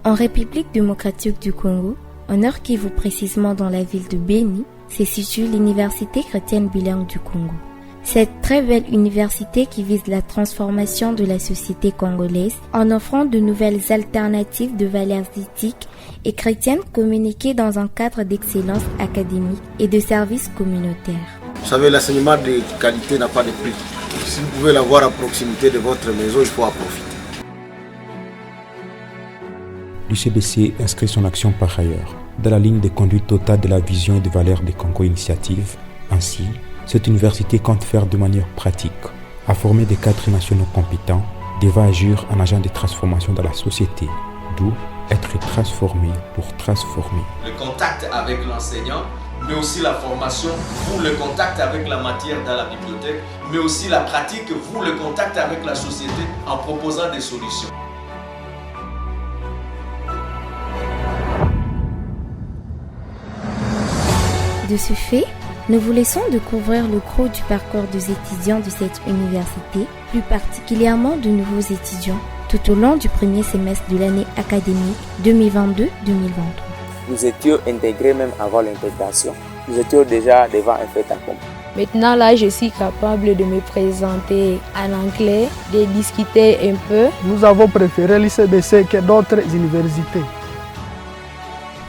En République démocratique du Congo, au nord Kivu précisément dans la ville de Beni, se situe l'Université chrétienne bilingue du Congo. Cette très belle université qui vise la transformation de la société congolaise en offrant de nouvelles alternatives de valeurs éthiques et chrétiennes communiquées dans un cadre d'excellence académique et de services communautaires. Vous savez, l'enseignement de qualité n'a pas de prix. Si vous pouvez l'avoir à proximité de votre maison, il faut en profiter. L'UCBC inscrit son action par ailleurs dans la ligne de conduite totale de la vision et des valeurs des Congo Initiative. Ainsi, cette université compte faire de manière pratique, à former des cadres nationaux compétents, devant agir en agent de transformation dans la société, d'où être transformé pour transformer. Le contact avec l'enseignant, mais aussi la formation, vous le contact avec la matière dans la bibliothèque, mais aussi la pratique, vous le contact avec la société en proposant des solutions. De ce fait, nous vous laissons découvrir le gros du parcours des étudiants de cette université, plus particulièrement de nouveaux étudiants, tout au long du premier semestre de l'année académique 2022-2023. Nous étions intégrés même avant l'intégration. Nous étions déjà devant un fait accompli. Maintenant, là, je suis capable de me présenter en anglais, de discuter un peu. Nous avons préféré l'UCBC que d'autres universités.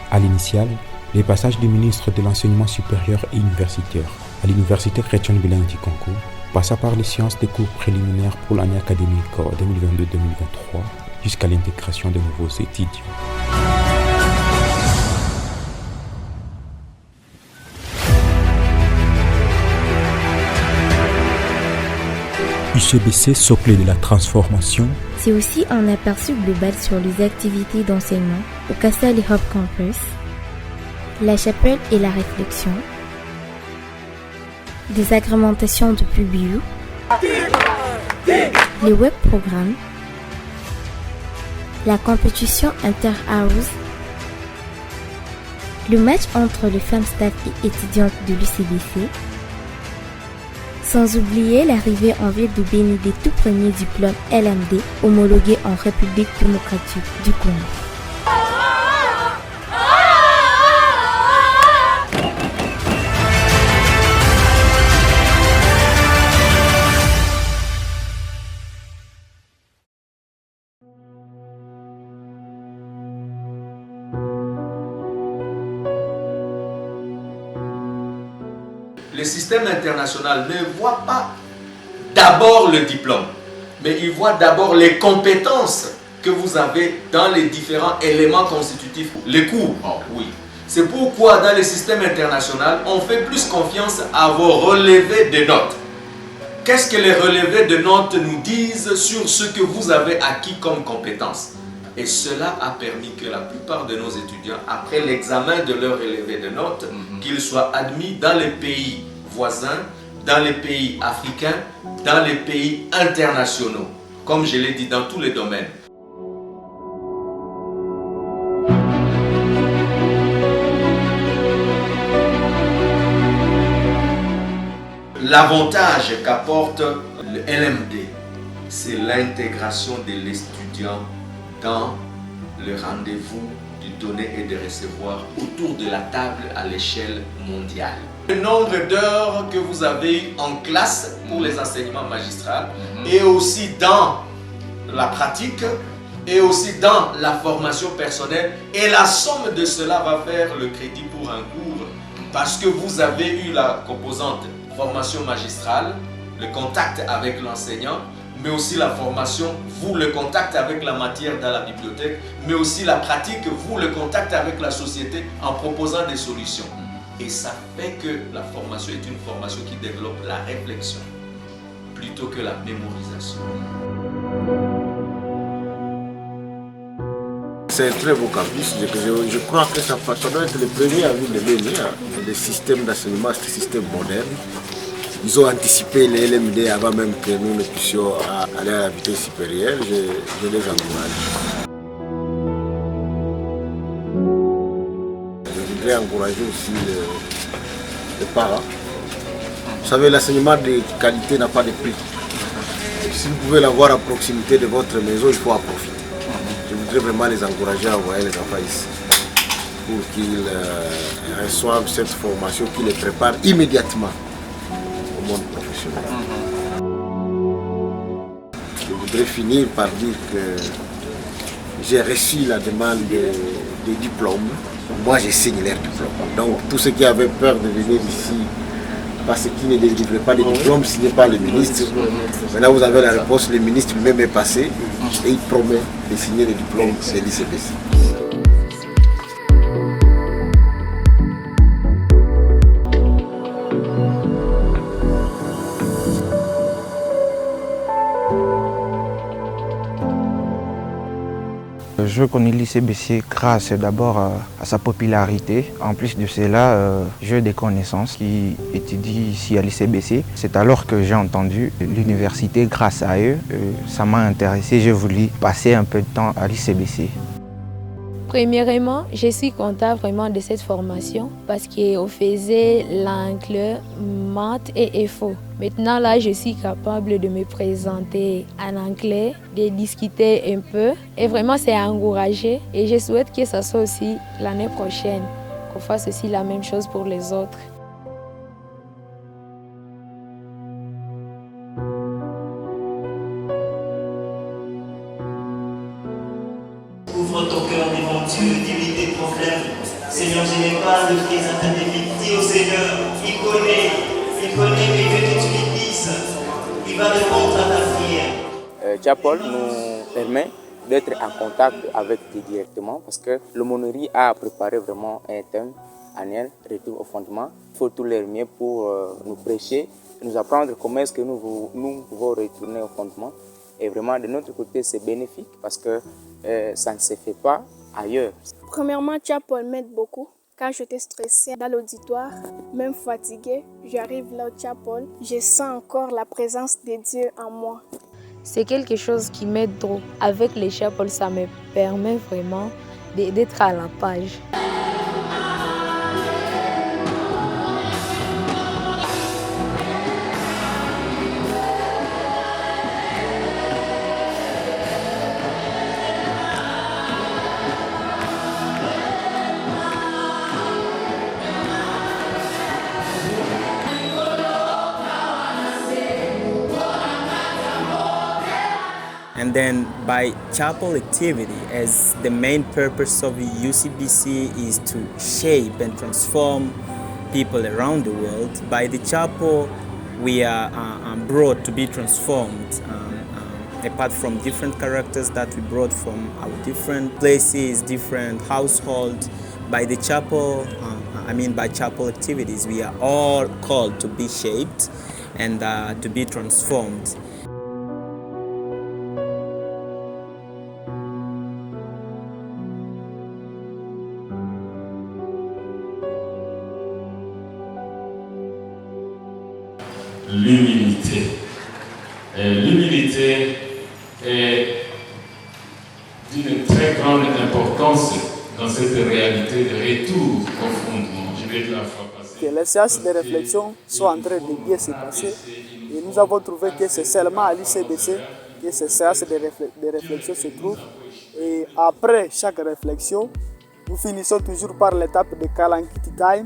À l'initiale, les passages du ministre de l'Enseignement supérieur et universitaire à l'Université chrétienne bilingue du Congo passa par les séances de cours préliminaires pour l'année académique 2022-2023 jusqu'à l'intégration de nouveaux étudiants. UCBC, socle de la transformation. C'est aussi un aperçu global sur les activités d'enseignement au Kasali Hub Campus, la chapelle et la réflexion, des agrémentations de PUBU, les web programmes, la compétition inter-house, le match entre les femmes staff et étudiantes de l'UCBC, sans oublier l'arrivée en ville de Beni des tout premiers diplômes LMD homologués en République démocratique du Congo. Le système international ne voit pas d'abord le diplôme, mais il voit d'abord les compétences que vous avez dans les différents éléments constitutifs. Les cours, oui. C'est pourquoi dans le système international, on fait plus confiance à vos relevés de notes. Qu'est-ce que les relevés de notes nous disent sur ce que vous avez acquis comme compétences? Et cela a permis que la plupart de nos étudiants, après l'examen de leur relevé de notes, qu'ils soient admis dans les pays voisins, dans les pays africains, dans les pays internationaux, comme je l'ai dit, dans tous les domaines. L'avantage qu'apporte le LMD, c'est l'intégration de l'étudiant dans le rendez-vous du donner et de recevoir autour de la table à l'échelle mondiale. Le nombre d'heures que vous avez eu en classe pour les enseignements magistraux et aussi dans la pratique et aussi dans la formation personnelle, et la somme de cela va faire le crédit pour un cours parce que vous avez eu la composante formation magistrale, le contact avec l'enseignant, mais aussi la formation, vous le contact avec la matière dans la bibliothèque, mais aussi la pratique, vous le contact avec la société en proposant des solutions. Et ça fait que la formation est une formation qui développe la réflexion plutôt que la mémorisation. C'est un très beau campus. Je crois que ça doit être le premier à ville de Beni. Le système d'enseignement, c'est un système moderne. Ils ont anticipé les LMD avant même que nous ne puissions aller à la vitesse supérieure. Je les encourage. Je voudrais encourager aussi les parents. Vous savez, l'enseignement de qualité n'a pas de prix. Si vous pouvez l'avoir à proximité de votre maison, il faut en profiter. Je voudrais vraiment les encourager à envoyer les enfants ici pour qu'ils reçoivent cette formation qui les prépare immédiatement au monde professionnel. Je voudrais finir par dire que j'ai reçu la demande des diplômes. Moi, je signe leurs diplômes. Donc, tous ceux qui avaient peur de venir ici parce qu'ils ne délivraient pas les diplômes signés par le ministre, maintenant vous avez la réponse. Le ministre lui-même est passé et il promet de signer les diplômes de l'ICBC. Je connais l'ICBC grâce d'abord à sa popularité. En plus de cela, j'ai des connaissances qui étudient ici à l'ICBC. C'est alors que j'ai entendu l'université grâce à eux. Ça m'a intéressé, j'ai voulu passer un peu de temps à l'ICBC. Premièrement, je suis contente vraiment de cette formation parce qu'on faisait l'anglais, maths et FO. Maintenant, là, je suis capable de me présenter en anglais, de discuter un peu. Et vraiment, c'est encouragé. Et je souhaite que ça soit aussi l'année prochaine, qu'on fasse aussi la même chose pour les autres. Ouvre ton cœur devant Dieu, dis-lui tes problèmes. Seigneur, je n'ai pas de présenter des vies. Dis au Seigneur, il connaît, mais il veut que tu lui dises. Il va répondre à ta prière. Chapel nous permet d'être en contact avec Dieu directement parce que l'aumônerie a préparé vraiment un thème annuel, retour au fondement. Il faut tout leur mieux pour nous prêcher, nous apprendre comment est-ce que nous pouvons retourner au fondement. Et vraiment, de notre côté, c'est bénéfique parce que ça ne se fait pas ailleurs. Premièrement, Chapel m'aide beaucoup. Quand j'étais stressée dans l'auditoire, même fatiguée, j'arrive là au Chapel, je sens encore la présence de Dieu en moi. C'est quelque chose qui m'aide trop. Avec les Chapel, ça me permet vraiment d'être à la page. And then by chapel activity, as the main purpose of the UCBC is to shape and transform people around the world, by the chapel we are brought to be transformed. Apart from different characters that we brought from our different places, different households, by the chapel, by chapel activities, we are all called to be shaped and to be transformed. L'humilité. L'humilité est d'une très grande importance dans cette réalité de retour au fondement. Je vais la fois passer. Que les séances de réflexion soient en train de bien se passer. Et nous avons trouvé que c'est seulement à l'ICBC que ces séances de réflexion se trouvent. Et après chaque réflexion, nous finissons toujours par l'étape de Kalankit Time.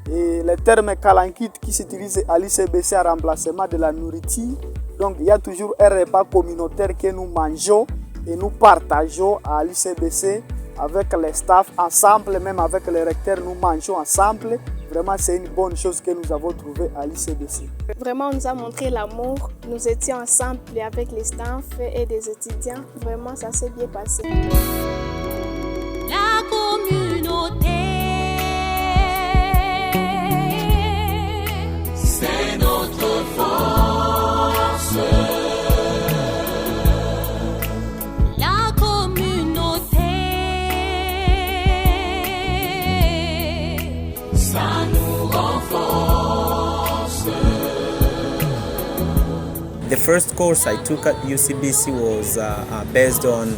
Et le terme Kalankit qui s'utilise à l'ICBC en remplacement de la nourriture. Donc il y a toujours un repas communautaire que nous mangeons et nous partageons à l'ICBC avec les staffs ensemble, même avec les recteurs, nous mangeons ensemble. Vraiment, c'est une bonne chose que nous avons trouvée à l'ICBC. Vraiment, on nous a montré l'amour. Nous étions ensemble avec les staffs et des étudiants. Vraiment, ça s'est bien passé. La communauté, c'est notre force. La communauté, ça nous renforce. The first course I took at UCBC was based on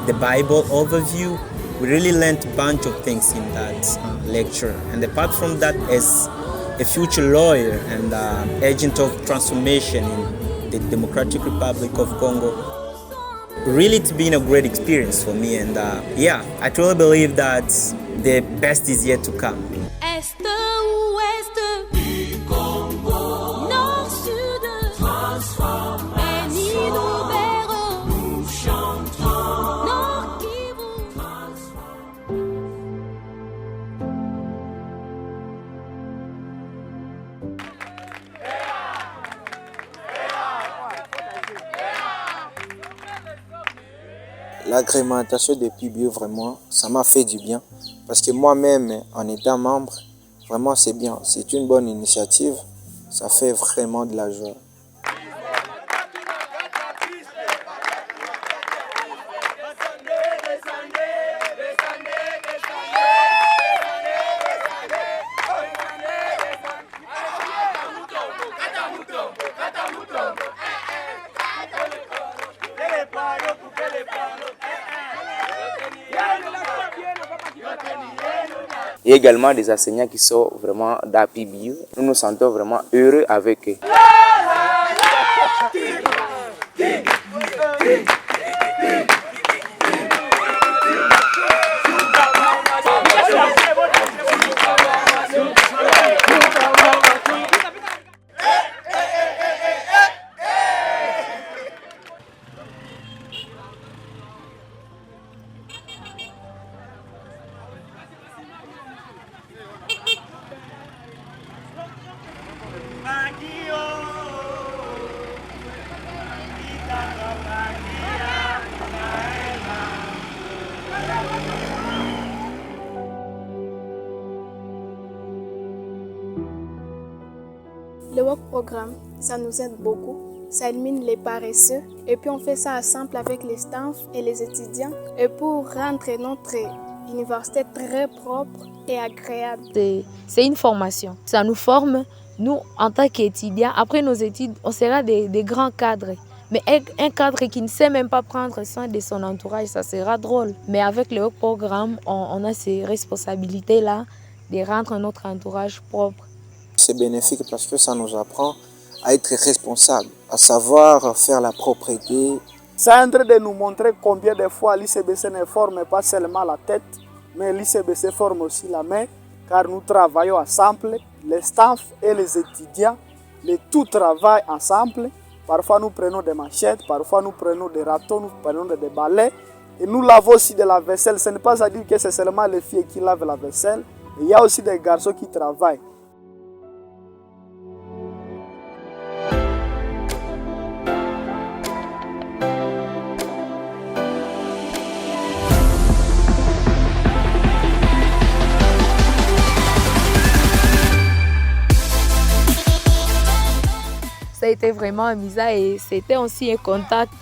the Bible overview. We really learned a bunch of things in that lecture. And apart from that, as a future lawyer and agent of transformation in the Democratic Republic of Congo, really it's been a great experience for me, and yeah, I truly believe that the best is yet to come. Est ou ouest du Congo, nord, sud, transformation, Béni nous verrons, nous chantons, Nord Kivu, L'agrémentation des PBU, vraiment, ça m'a fait du bien. Parce que moi-même, en étant membre, vraiment c'est bien. C'est une bonne initiative. Ça fait vraiment de la joie. Et également des enseignants qui sont vraiment d'APBU. Nous nous sentons vraiment heureux avec eux. Le work programme, ça nous aide beaucoup. Ça élimine les paresseux. Et puis on fait ça ensemble avec les staffs et les étudiants. Et pour rendre notre université très propre et agréable. C'est une formation. Ça nous forme, nous, en tant qu'étudiants. Après nos études, on sera des grands cadres. Mais un cadre qui ne sait même pas prendre soin de son entourage, ça sera drôle. Mais avec le work programme, on a ces responsabilités-là de rendre notre entourage propre. C'est bénéfique parce que ça nous apprend à être responsable, à savoir faire la propreté. C'est en train de nous montrer combien de fois l'ICBC ne forme pas seulement la tête, mais l'ICBC forme aussi la main, car nous travaillons ensemble, les staffs et les étudiants, les tout travaillent ensemble. Parfois nous prenons des machettes, parfois nous prenons des râteaux, nous prenons des balais. Et nous lavons aussi de la vaisselle. Ce n'est pas à dire que c'est seulement les filles qui lavent la vaisselle. Il y a aussi des garçons qui travaillent. Ça a été vraiment amusant et c'était aussi un contact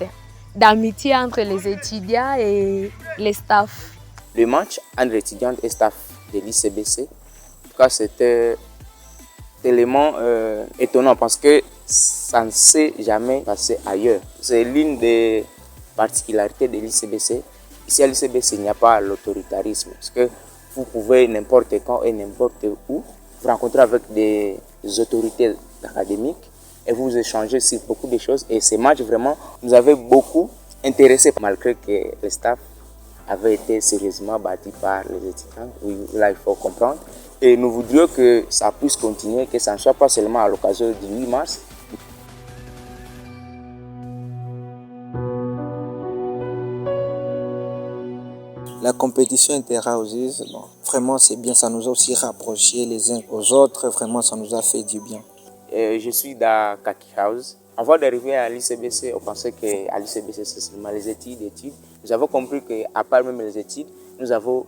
d'amitié entre les étudiants et les staffs. Le match entre étudiants et staff de l'ICBC, en tout cas, c'était un élément étonnant parce que ça ne s'est jamais passé ailleurs. C'est l'une des particularités de l'ICBC. Ici à l'ICBC, il n'y a pas l'autoritarisme parce que vous pouvez n'importe quand et n'importe où vous rencontrer avec des autorités académiques et vous échangez sur beaucoup de choses. Et ces matchs vraiment nous avaient beaucoup intéressés malgré que le staff avait été sérieusement bâti par les étudiants. Oui, là, il faut comprendre. Et nous voudrions que ça puisse continuer, que ça ne soit pas seulement à l'occasion du 8 mars. La compétition inter-houses, bon, vraiment c'est bien, ça nous a aussi rapprochés les uns aux autres, vraiment ça nous a fait du bien. Je suis dans Kaki House. Avant d'arriver à l'ICBC, on pensait qu'à l'ICBC c'est seulement les études. Nous avons compris qu'à part même les études, nous avons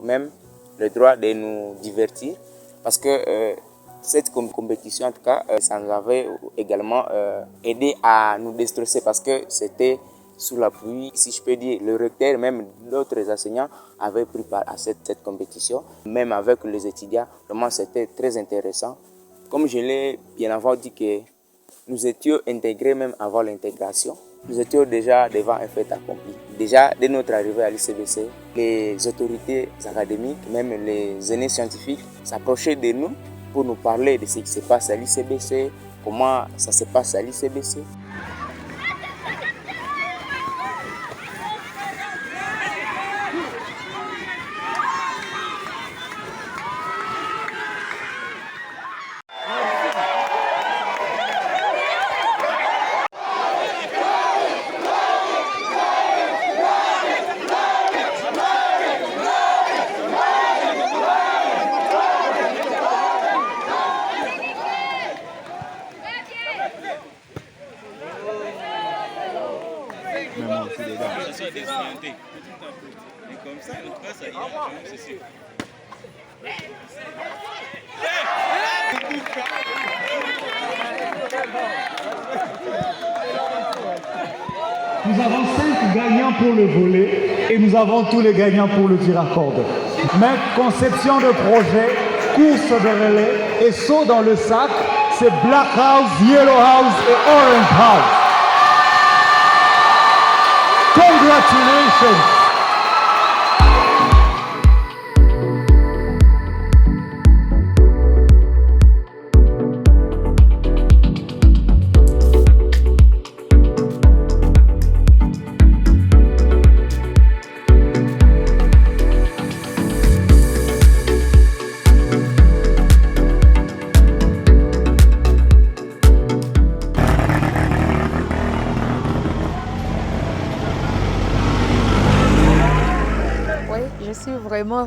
même le droit de nous divertir parce que cette compétition, en tout cas, ça nous avait également aidé à nous déstresser parce que c'était sous la pluie. Si je peux dire, le recteur, même d'autres enseignants avaient pris part à cette compétition. Même avec les étudiants, vraiment c'était très intéressant. Comme je l'ai bien avant dit que nous étions intégrés même avant l'intégration. Nous étions déjà devant un fait accompli. Déjà, dès notre arrivée à l'ICBC, les autorités académiques, même les aînés scientifiques, s'approchaient de nous pour nous parler de ce qui se passe à l'ICBC, comment ça se passe à l'ICBC. aussi dedans. Et comme ça, en tout cas, ça ira, c'est sûr. Nous avons 5 gagnants pour le volley et nous avons tous les gagnants pour le tir à corde. Mais conception de projet, course de relais et saut dans le sac, c'est Black House, Yellow House et Orange House. Congratulations!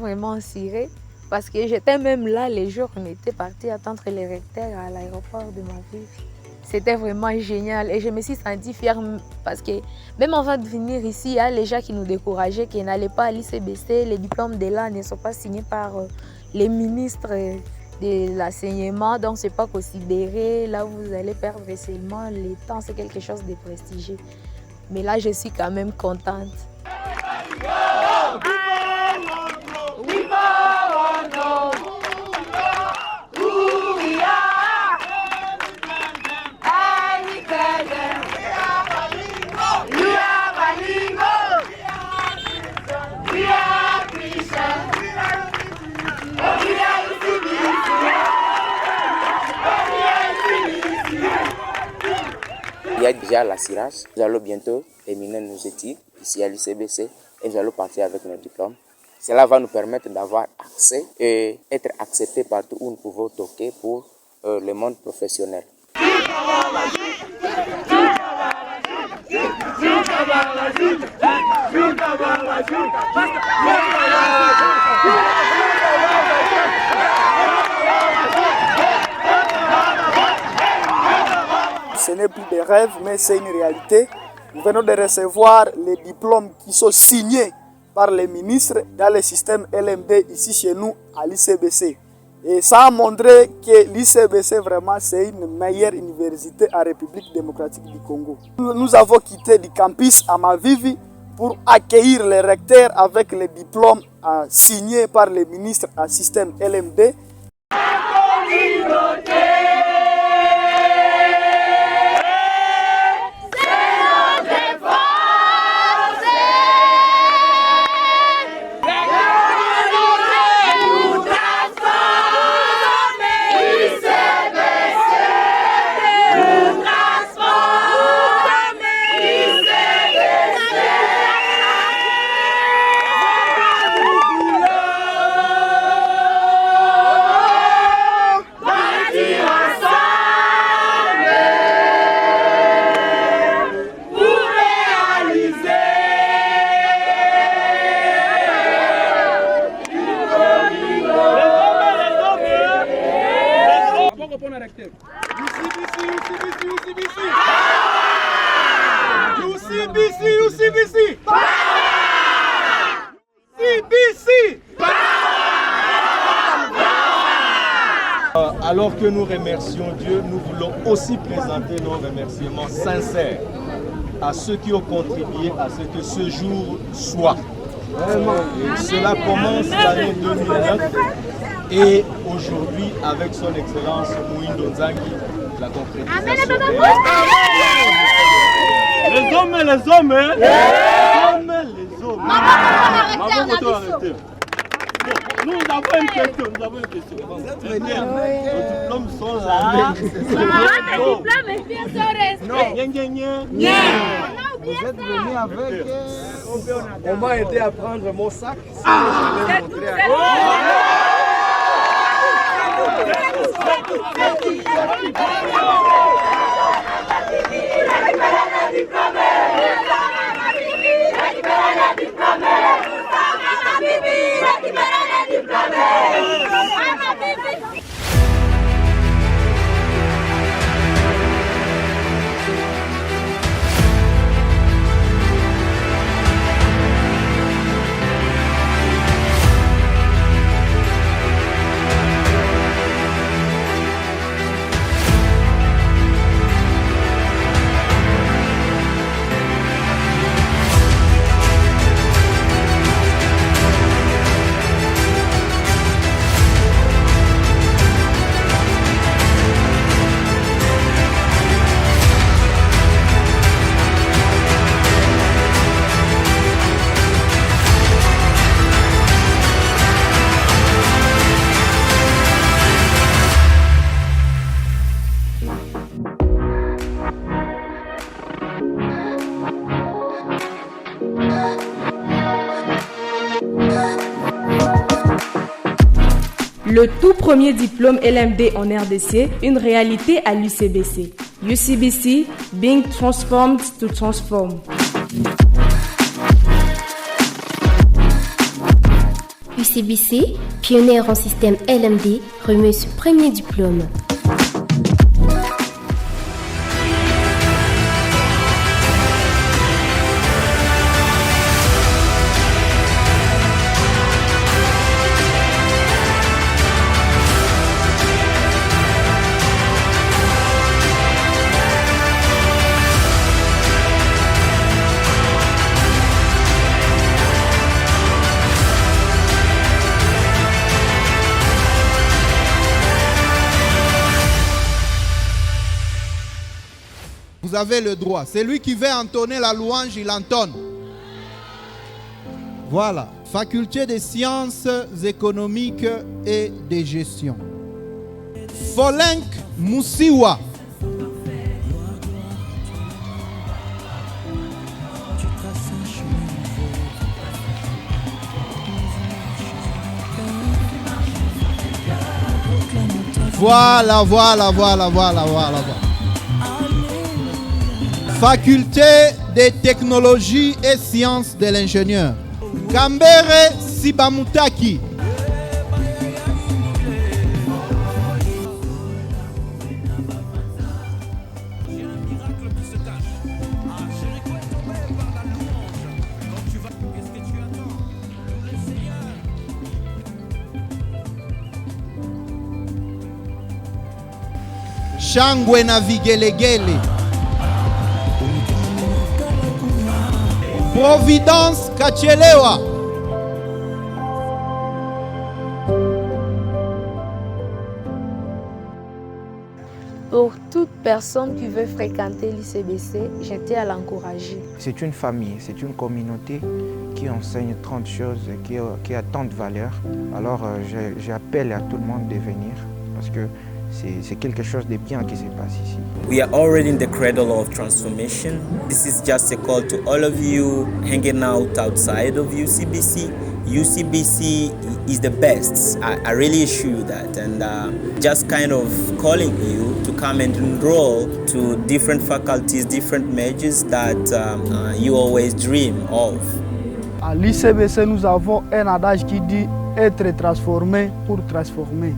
Vraiment cirée parce que j'étais même là les jours où on était parti attendre les recteurs à l'aéroport de ma ville. C'était vraiment génial et je me suis sentie fière parce que même avant de venir ici, il y a les gens qui nous décourageaient, qui n'allaient pas à l'ICBC, les diplômes de là ne sont pas signés par les ministres de l'enseignement, donc c'est pas considéré. Là vous allez perdre seulement le temps, c'est quelque chose de prestigieux. Mais là je suis quand même contente. Il y a déjà la CIRAS. Nous allons bientôt terminer nos études ici à l'ICBC et nous allons partir avec nos diplômes. Cela va nous permettre d'avoir accès et être acceptés partout où nous pouvons toquer pour le monde professionnel. Ce n'est plus des rêves, mais c'est une réalité. Nous venons de recevoir les diplômes qui sont signés par les ministres dans le système LMD ici chez nous à l'ICBC. Et ça a montré que l'ICBC vraiment c'est une meilleure université en République démocratique du Congo. Nous avons quitté du campus à Mavivi pour accueillir les recteurs avec les diplômes signés par les ministres à système LMD. Alors que nous remercions Dieu, nous voulons aussi présenter nos remerciements sincères à ceux qui ont contribué à ce que ce jour soit. Et cela commence l'année 2009 et aujourd'hui avec son Excellence Mouindo Nzangi, la concrétisation. Les hommes, les hommes, les hommes. Nous avons une question, Vous êtes venus avec nos diplômes sont là. Diplôme et puis son respect. Vous êtes venus avec... On m'a aidé à prendre mon sac. Je vais montrer Le tout premier diplôme LMD en RDC, une réalité à l'UCBC. UCBC, being transformed to transform. UCBC, pionnière en système LMD, remet ce premier diplôme. Vous avez le droit. C'est lui qui veut entonner la louange, il entonne. Voilà. Faculté des sciences économiques et de gestion. Folenk Moussiwa. Voilà. Faculté des technologies et sciences de l'ingénieur. Kambere Sibamutaki. Shangwe na vigelegele. Providence Kachelewa. Pour toute personne qui veut fréquenter l'ICBC, j'étais à l'encourager. C'est une famille, c'est une communauté qui enseigne 30 choses, qui a tant de valeur. Alors j'appelle à tout le monde de venir parce que c'est quelque chose de bien qui se passe ici. We are already in the cradle of transformation. This is just a call to all of you hanging out outside of UCBC. UCBC is the best. I really assure you that. And just kind of calling you to come and enroll to different faculties, different majors that you always dream of. À l'ICBC, nous avons un adage qui dit être transformé pour transformer.